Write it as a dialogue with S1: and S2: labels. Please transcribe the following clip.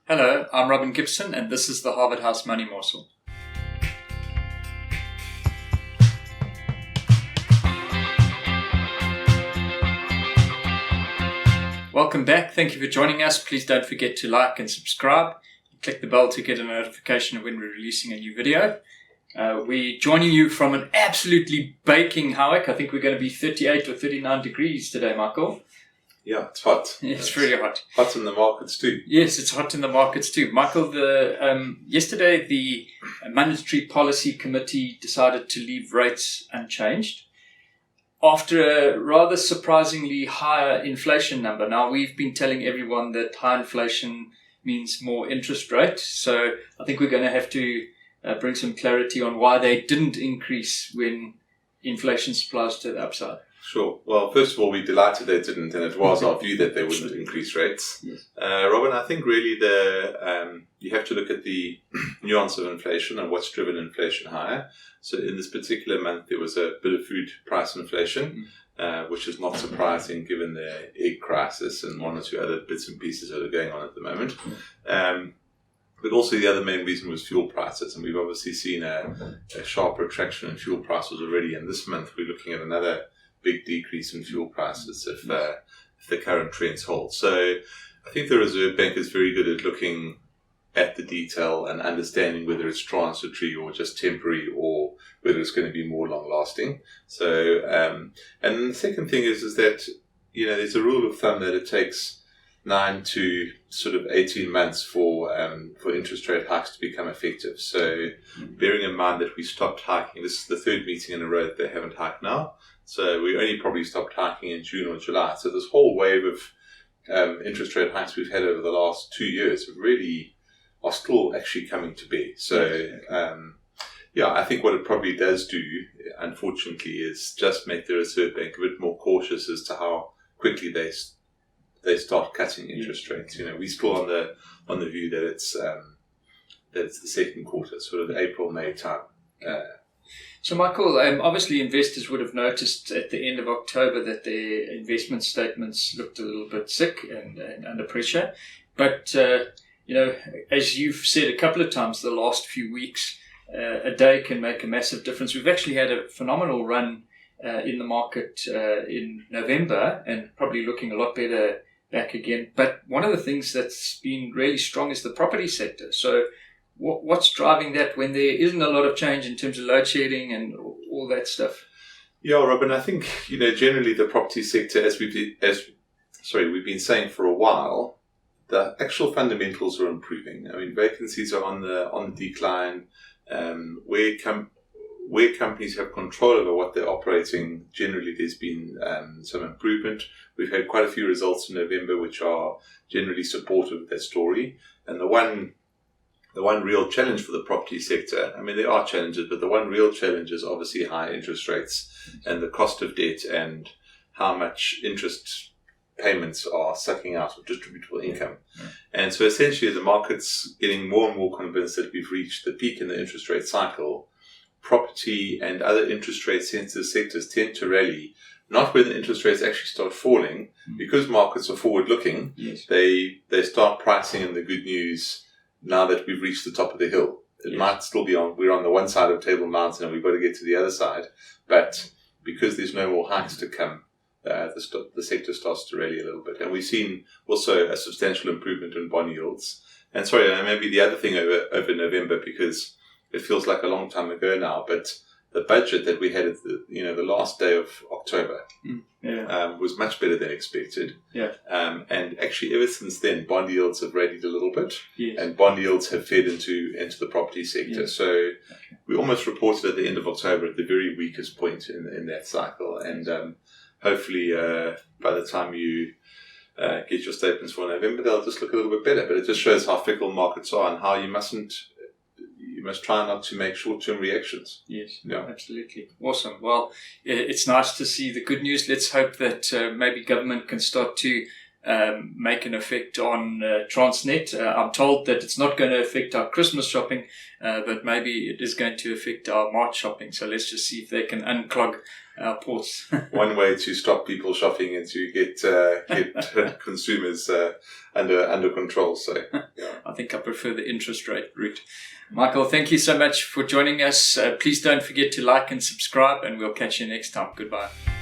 S1: Hello, I'm Robin Gibson, and this is the Harvard House Money Morsel. Welcome back. Thank you for joining us. Please don't forget to like and subscribe. Click the bell to get a notification of when we're releasing a new video. We're joining you from an absolutely baking Howick. I think we're going to be 38 or 39 degrees today, Michael.
S2: Yeah, it's hot.
S1: It's really hot.
S2: Hot in the markets too.
S1: Yes, it's hot in the markets too. Michael, yesterday the Monetary Policy Committee decided to leave rates unchanged after a rather surprisingly higher inflation number. Now, we've been telling everyone that high inflation means more interest rate. So I think we're going to have to bring some clarity on why they didn't increase when inflation surprised to the upside.
S2: Sure. Well, first of all, we're delighted they didn't, and it was our view that they wouldn't increase rates.
S1: Yes.
S2: Robin, I think really you have to look at the nuance of inflation and what's driven inflation higher. So in this particular month, there was a bit of food price inflation, which is not surprising given the egg crisis and one or two other bits and pieces that are going on at the moment. But also the other main reason was fuel prices, and we've obviously seen a sharp retraction in fuel prices already. And this month, we're looking at another big decrease in fuel prices if the current trends hold. So I think the Reserve Bank is very good at looking at the detail and understanding whether it's transitory or just temporary or whether it's going to be more long lasting. So and the second thing is that there's a rule of thumb that it takes 9 to sort of 18 months for interest rate hikes to become effective. So bearing in mind that we stopped hiking, this is the third meeting in a row that they haven't hiked now. So we only probably stopped hiking in June or July. So this whole wave of interest rate hikes we've had over the last 2 years really are still actually coming to bear. So I think what it probably does do, unfortunately, is just make the Reserve Bank a bit more cautious as to how quickly they start cutting interest rates. We're still on the view that it's the second quarter, sort of April, May time.
S1: So, Michael, obviously investors would have noticed at the end of October that their investment statements looked a little bit sick and under pressure. But, as you've said a couple of times the last few weeks, a day can make a massive difference. We've actually had a phenomenal run in the market in November and probably looking a lot better back again. But one of the things that's been really strong is the property sector. So what's driving that when there isn't a lot of change in terms of load shedding and all that stuff?
S2: Yeah, Robin, I think, generally the property sector, as we've been saying for a while, the actual fundamentals are improving. I mean, vacancies are on the decline. Where companies have control over what they're operating, generally there's been some improvement. We've had quite a few results in November which are generally supportive of that story. And the one real challenge for the property sector, I mean, there are challenges, but the one real challenge is obviously high interest rates and the cost of debt and how much interest payments are sucking out of distributable income. And so essentially the market's getting more and more convinced that we've reached the peak in the interest rate cycle. Property and other interest rate sensitive sectors tend to rally, not when the interest rates actually start falling, because markets are forward looking. Yes. They start pricing in the good news now that we've reached the top of the hill. It might still be we're on the one side of Table Mountain and we've got to get to the other side, but because there's no more hikes to come, the sector starts to rally a little bit. And we've seen also a substantial improvement in bond yields. And maybe the other thing over November, because it feels like a long time ago now, but the budget that we had at the last day of October was much better than expected. Yeah. And actually, ever since then, bond yields have rallied a little bit, and bond yields have fed into the property sector. Yes. So we almost reported at the end of October at the very weakest point in that cycle, and hopefully by the time you get your statements for November, they'll just look a little bit better. But it just shows how fickle markets are and how you must try not to make short-term reactions.
S1: Yes, absolutely. Awesome. Well, it's nice to see the good news. Let's hope that maybe government can start to make an effect on Transnet. I'm told that it's not going to affect our Christmas shopping, but maybe it is going to affect our March shopping. So let's just see if they can unclog our ports.
S2: One way to stop people shopping and to get consumers under control. So
S1: I think I prefer the interest rate route. Michael, thank you so much for joining us. Please don't forget to like and subscribe, and we'll catch you next time. Goodbye.